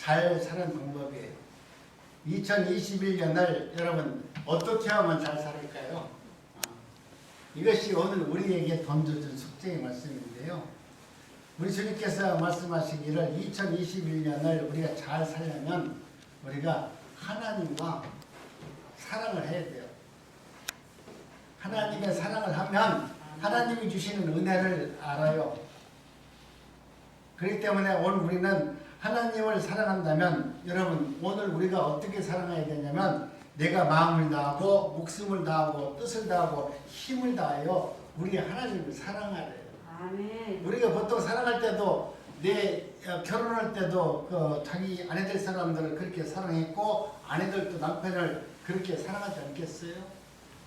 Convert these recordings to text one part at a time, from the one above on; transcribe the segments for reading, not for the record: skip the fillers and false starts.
잘 사는 방법이에요. 2021년을 여러분 어떻게 하면 잘 살을까요? 이것이 오늘 우리에게 던져준 숙제의 말씀인데요. 우리 주님께서 말씀하시기를 2021년을 우리가 잘 살려면 우리가 하나님과 사랑을 해야 돼요. 하나님의 사랑을 하면 하나님이 주시는 은혜를 알아요. 그렇기 때문에 오늘 우리는 하나님을 사랑한다면 여러분 오늘 우리가 어떻게 사랑해야 되냐면 내가 마음을 다하고 목숨을 다하고 뜻을 다하고 힘을 다하여 우리 하나님을 사랑하래요. 아멘. 우리가 보통 사랑할 때도 결혼할 때도 자기 아내 될 사람들을 그렇게 사랑했고 아내들도 남편을 그렇게 사랑하지 않겠어요?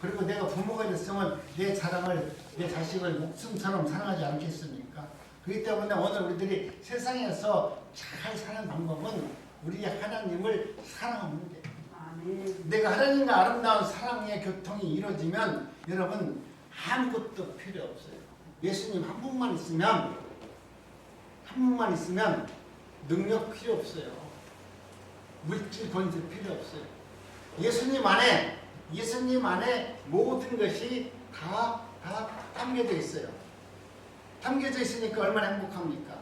그리고 내가 부모가 됐으면 내 자식을 목숨처럼 사랑하지 않겠습니까? 그렇기 때문에 오늘 우리들이 세상에서 잘 사는 방법은 우리 하나님을 사랑하는 거예요. 아멘. 내가 하나님과 아름다운 사랑의 교통이 이루어지면 여러분 아무것도 필요 없어요. 예수님 한 분만 있으면 능력 필요 없어요. 물질 본질 필요 없어요. 예수님 안에 모든 것이 다 담겨져 있어요. 담겨져 있으니까 얼마나 행복합니까?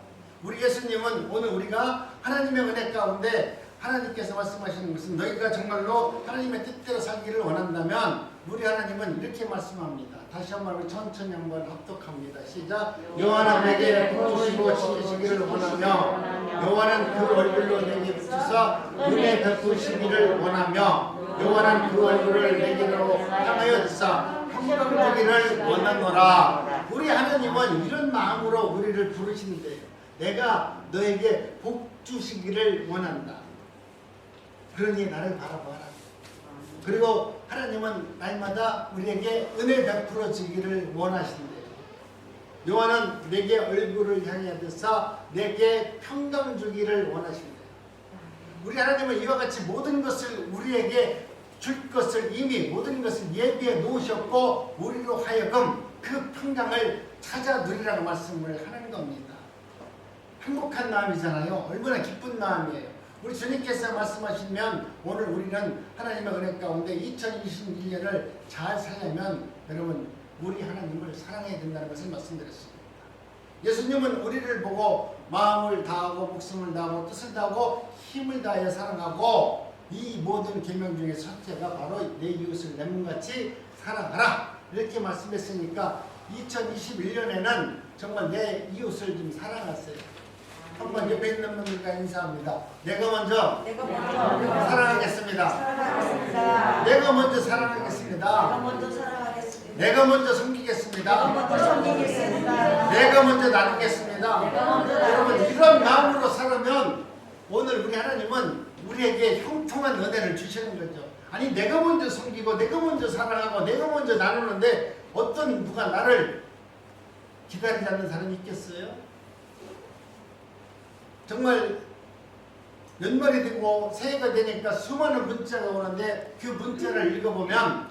우리 예수님은 오늘 우리가 하나님의 은혜 가운데 하나님께서 말씀하시는 것은 너희가 정말로 하나님의 뜻대로 살기를 원한다면 우리 하나님은 이렇게 말씀합니다. 다시 한번 우리 천천히 한번 합독합니다. 시작. 여호와는 내게 복주시고 지키시기를 원하며 여호와는 그 얼굴로 내게 비추사 은혜 베푸시기를 원하며 여호와는 그 얼굴을 내게로 향하여 주사 평강 주기를 원하노라. 우리 하나님은 이런 마음으로 우리를 부르시는데요. 내가 너에게 복 주시기를 원한다. 그러니 나를 바라봐라. 그리고 하나님은 날마다 우리에게 은혜 베풀어 주기를 원하신대요. 여호와는 내게 얼굴을 향해 드사 내게 평강 주기를 원하신대요. 우리 하나님은 이와 같이 모든 것을 우리에게 줄 것을 이미 모든 것을 예비해 놓으셨고 우리로 하여금 그 평강을 찾아 누리라는 말씀을 하는 겁니다. 행복한 마음이잖아요. 얼마나 기쁜 마음이에요. 우리 주님께서 말씀하시면 오늘 우리는 하나님의 은혜 가운데 2021년을 잘 살려면 여러분 우리 하나님을 사랑해야 된다는 것을 말씀드렸습니다. 예수님은 우리를 보고 마음을 다하고 목숨을 다하고 뜻을 다하고 힘을 다하여 사랑하고 이 모든 계명 중에 첫째가 바로 내 이웃을 내 몸같이 사랑하라 이렇게 말씀했으니까 2021년에는 정말 내 이웃을 좀 사랑하세요. 한번 옆에 있는 분들과 인사합니다. 내가 먼저 사랑하겠습니다. 내가 먼저 사랑하겠습니다. 내가 먼저 섬기겠습니다. 내가 먼저 나누겠습니다. 여러분 이런 마음으로 살면 오늘 우리 하나님은 우리에게 형통한 은혜를 주시는 거죠. 아니 내가 먼저 섬기고 내가 먼저 사랑하고 내가 먼저 나누는데 어떤 누가 나를 기다리지 않는 사람이 있겠어요? 정말 연말이 되고 새해가 되니까 수많은 문자가 오는데 그 문자를 읽어보면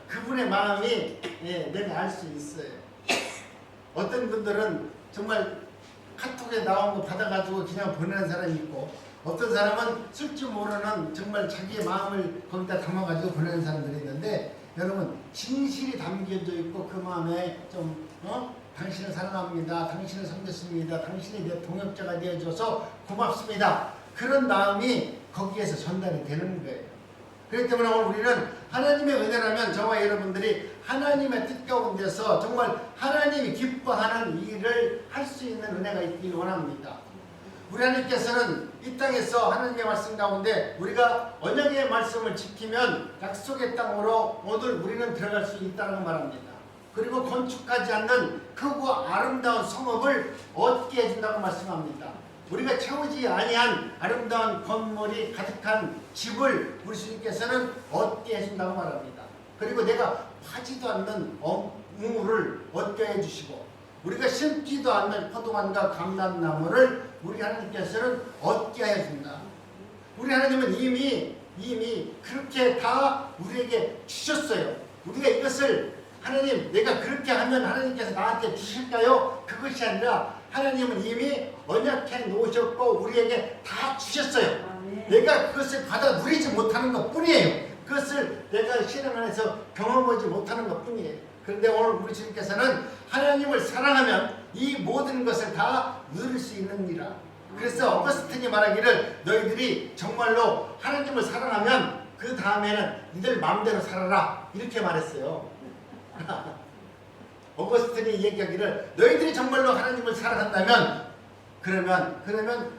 그분의 마음이 내가 알 수 있어요. 어떤 분들은 정말 카톡에 나온 거 받아가지고 그냥 보내는 사람이 있고 어떤 사람은 쓸 줄 모르는 정말 자기의 마음을 거기다 담아가지고 보내는 사람들이 있는데 여러분 진실이 담겨져 있고 그 마음에 좀 당신을 사랑합니다. 당신을 섬겼습니다. 당신이 내 동역자가 되어줘서 고맙습니다. 그런 마음이 거기에서 전달이 되는 거예요. 그렇기 때문에 오늘 우리는 하나님의 은혜라면 저와 여러분들이 하나님의 뜻 가운데서 정말 하나님이 기뻐하는 일을 할 수 있는 은혜가 있기를 원합니다. 우리 하나님께서는 이 땅에서 하나님의 말씀 가운데 우리가 언약의 말씀을 지키면 약속의 땅으로 오늘 우리는 들어갈 수 있다는 말합니다. 그리고 건축하지 않는 크고 아름다운 성읍을 얻게 해준다고 말씀합니다. 우리가 채우지 아니한 아름다운 건물이 가득한 집을 우리 주님께서는 얻게 해준다고 말합니다. 그리고 내가 파지도 않는 우물을 얻게 해주시고 우리가 심지도 않는 포도원과 감람나무를 우리 하나님께서는 얻게 해준다. 우리 하나님은 이미 그렇게 다 우리에게 주셨어요. 우리가 이것을 하나님 내가 그렇게 하면 하나님께서 나한테 주실까요? 그것이 아니라 하나님은 이미 언약해 놓으셨고 우리에게 다 주셨어요. 아멘. 내가 그것을 받아 누리지 못하는 것 뿐이에요. 그것을 내가 신앙 안에서 경험하지 못하는 것 뿐이에요. 그런데 오늘 우리 주님께서는 하나님을 사랑하면 이 모든 것을 다 누릴 수 있느니라. 그래서 어거스틴이 말하기를 너희들이 정말로 하나님을 사랑하면 그 다음에는 니들 마음대로 살아라 이렇게 말했어요. 어거스틴이 얘기하기를 너희들이 정말로 하나님을 사랑한다면 그러면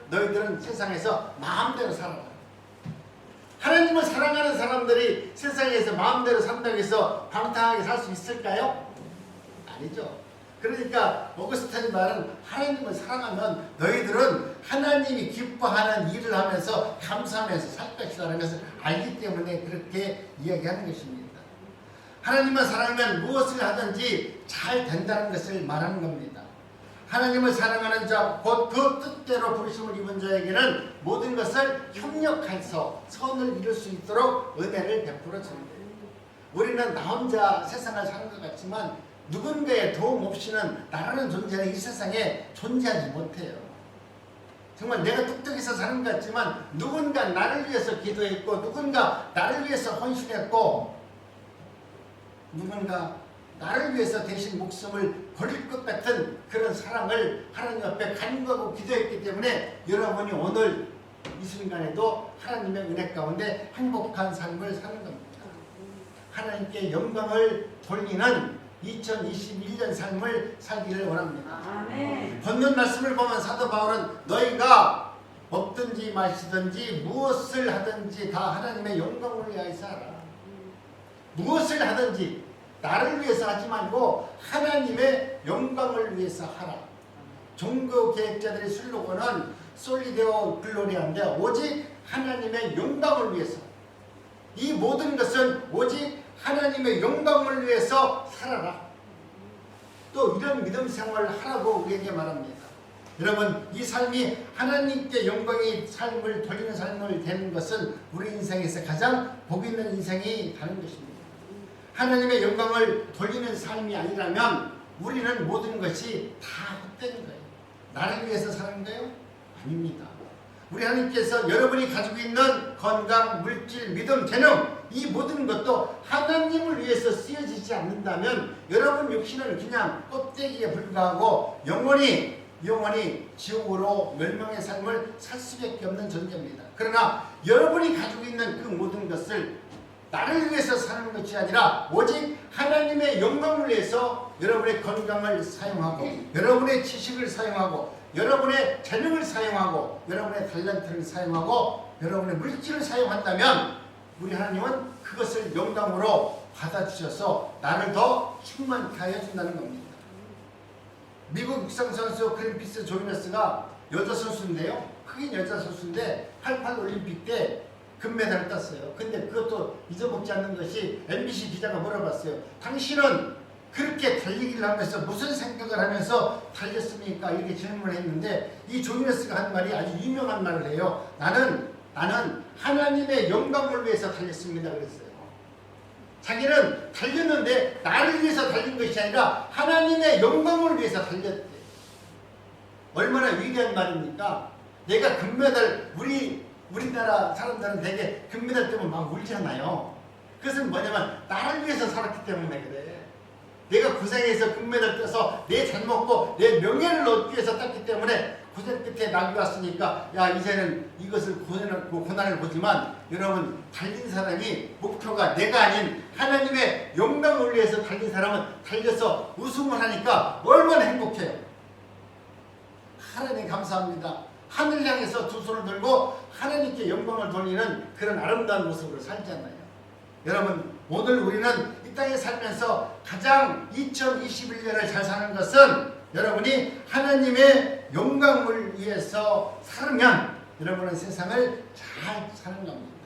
너희들은 세상에서 마음대로 살아라. 하나님을 사랑하는 사람들이 세상에서 마음대로 산다고 해서 방탕하게 살 수 있을까요? 아니죠. 그러니까 어거스틴이 말은 하나님을 사랑하면 너희들은 하나님이 기뻐하는 일을 하면서 감사하면서 살 것이라는 것을 알기 때문에 그렇게 이야기하는 것입니다. 하나님을 사랑하면 무엇을 하든지 잘 된다는 것을 말하는 겁니다. 하나님을 사랑하는 자, 곧 그 뜻대로 부르심을 입은 자에게는 모든 것을 협력해서 선을 이룰 수 있도록 은혜를 베풀어 줍니다. 우리는 나 혼자 세상을 사는 것 같지만 누군가의 도움 없이는 나라는 존재는 이 세상에 존재하지 못해요. 정말 내가 뚝뚝해서 사는 것 같지만 누군가 나를 위해서 기도했고 누군가 나를 위해서 헌신했고 누군가 나를 위해서 대신 목숨을 버릴 것 같은 그런 사랑을 하나님 앞에 간구하고 기도했기 때문에 여러분이 오늘 이 순간에도 하나님의 은혜 가운데 행복한 삶을 사는 겁니다. 하나님께 영광을 돌리는 2021년 삶을 살기를 원합니다. 아멘. 본문 말씀을 보면 사도 바울은 너희가 먹든지 마시든지 무엇을 하든지 다 하나님의 영광을 위하여서 하라. 무엇을 하든지 나를 위해서 하지 말고 하나님의 영광을 위해서 하라. 종교 계획자들의 슬로건은 솔리데오 글로리아인데 오직 하나님의 영광을 위해서. 이 모든 것은 오직 하나님의 영광을 위해서 살아라. 또 이런 믿음 생활을 하라고 우리에게 말합니다. 여러분 이 삶이 하나님께 영광의 삶을 돌리는 삶을 되는 것은 우리 인생에서 가장 복 있는 인생이 되는 것입니다. 하나님의 영광을 돌리는 삶이 아니라면 우리는 모든 것이 다 헛되는 거예요. 나를 위해서 사는 거예요? 아닙니다. 우리 하나님께서 여러분이 가지고 있는 건강, 물질, 믿음, 재능 이 모든 것도 하나님을 위해서 쓰여지지 않는다면 여러분 육신은 그냥 껍데기에 불과하고 영원히 지옥으로 멸망의 삶을 살 수밖에 없는 존재입니다. 그러나 여러분이 가지고 있는 그 모든 것을 나를 위해서 사는 것이 아니라 오직 하나님의 영광을 위해서 여러분의 건강을 사용하고 여러분의 지식을 사용하고 여러분의 재능을 사용하고 여러분의 탤런트를 사용하고 여러분의 물질을 사용한다면 우리 하나님은 그것을 영광으로 받아주셔서 나를 더 충만케 하여 준다는 겁니다. 미국 육상선수 크림피스 조이너스가 여자 선수인데요. 흑인 여자 선수인데 88 올림픽 때 금메달을 땄어요. 근데 그것도 잊어먹지 않는 것이 MBC 기자가 물어봤어요. 당신은 그렇게 달리기를 하면서 무슨 생각을 하면서 달렸습니까? 이렇게 질문을 했는데 이 조이너스가 한 말이 아주 유명한 말을 해요. 나는 하나님의 영광을 위해서 달렸습니다. 그랬어요. 자기는 달렸는데 나를 위해서 달린 것이 아니라 하나님의 영광을 위해서 달렸대. 얼마나 위대한 말입니까? 내가 금메달 우리나라 사람들은 되게 금메달 때문에 막 울잖아요. 그것은 뭐냐면 나를 위해서 살았기 때문에 그래. 내가 고생해서 금메달 따서 내 잘 먹고 내 명예를 얻기 위해서 땄기 때문에 고생 끝에 낙이 왔으니까 야 이제는 이것을 고난을 보지만 여러분 달린 사람이 목표가 내가 아닌 하나님의 영광을 위해서 달린 사람은 달려서 우승을 하니까 얼마나 행복해요. 하나님 감사합니다. 하늘 향해서 두 손을 들고 하나님께 영광을 돌리는 그런 아름다운 모습으로 살잖아요. 여러분 오늘 우리는 이 땅에 살면서 가장 2021년을 잘 사는 것은 여러분이 하나님의 영광을 위해서 살면 여러분은 세상을 잘 사는 겁니다.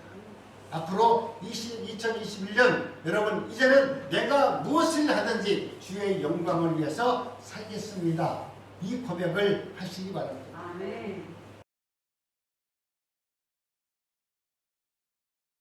앞으로 2021년 여러분 이제는 내가 무엇을 하든지 주의 영광을 위해서 살겠습니다. 이 고백을 하시기 바랍니다. 아멘.